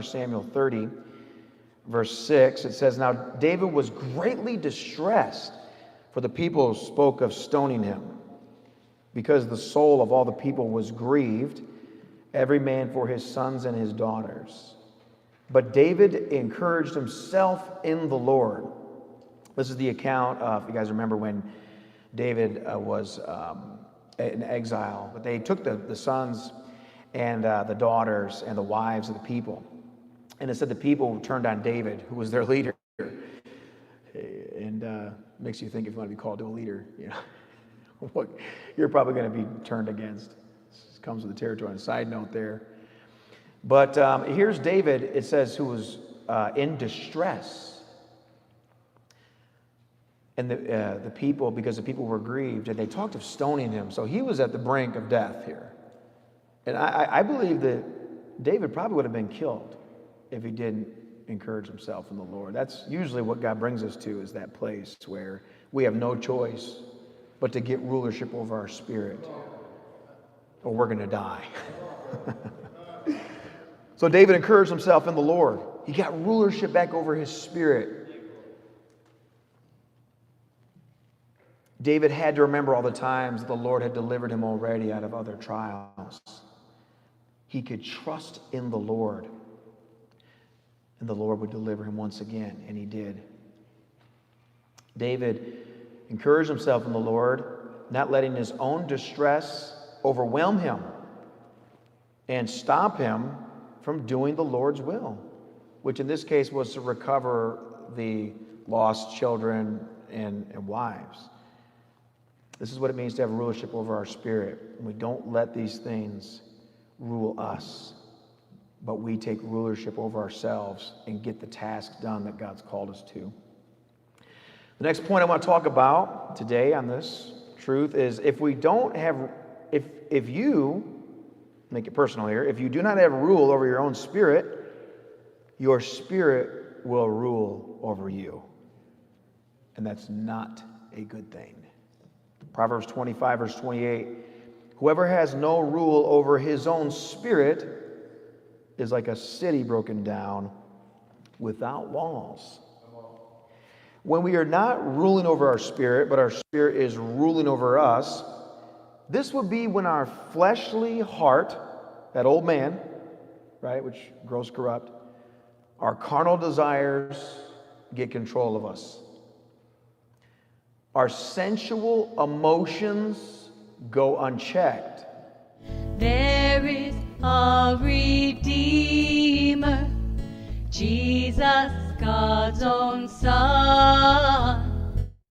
Samuel 30, verse 6, it says, "Now David was greatly distressed, for the people spoke of stoning him, because the soul of all the people was grieved, every man for his sons and his daughters. But David encouraged himself in the Lord." This is the account of, you guys remember when David was in exile, but they took the sons and the daughters and the wives of the people. And it said the people turned on David, who was their leader. And makes you think if you want to be called to a leader, what you're probably going to be turned against. This comes with the territory. On a side note there. But here's David, it says, who was in distress. And the people, because the people were grieved, and they talked of stoning him. So he was at the brink of death here. And I believe that David probably would have been killed if he didn't encourage himself in the Lord. That's usually what God brings us to, is that place where we have no choice but to get rulership over our spirit, or we're going to die. So David encouraged himself in the Lord. He got rulership back over his spirit. David had to remember all the times the Lord had delivered him already out of other trials. He could trust in the Lord, and the Lord would deliver him once again, and he did. David encouraged himself in the Lord, not letting his own distress overwhelm him and stop him from doing the Lord's will, which in this case was to recover the lost children and wives. This is what it means to have rulership over our spirit. We don't let these things rule us, but we take rulership over ourselves and get the task done that God's called us to. The next point I want to talk about today on this truth is, if you, make it personal here, if you do not have rule over your own spirit, your spirit will rule over you. And that's not a good thing. Proverbs 25, verse 28, "Whoever has no rule over his own spirit is like a city broken down without walls." When we are not ruling over our spirit, but our spirit is ruling over us, this would be when our fleshly heart, that old man, right, which grows corrupt, our carnal desires get control of us. Our sensual emotions go unchecked. There is a Redeemer, Jesus, God's own Son.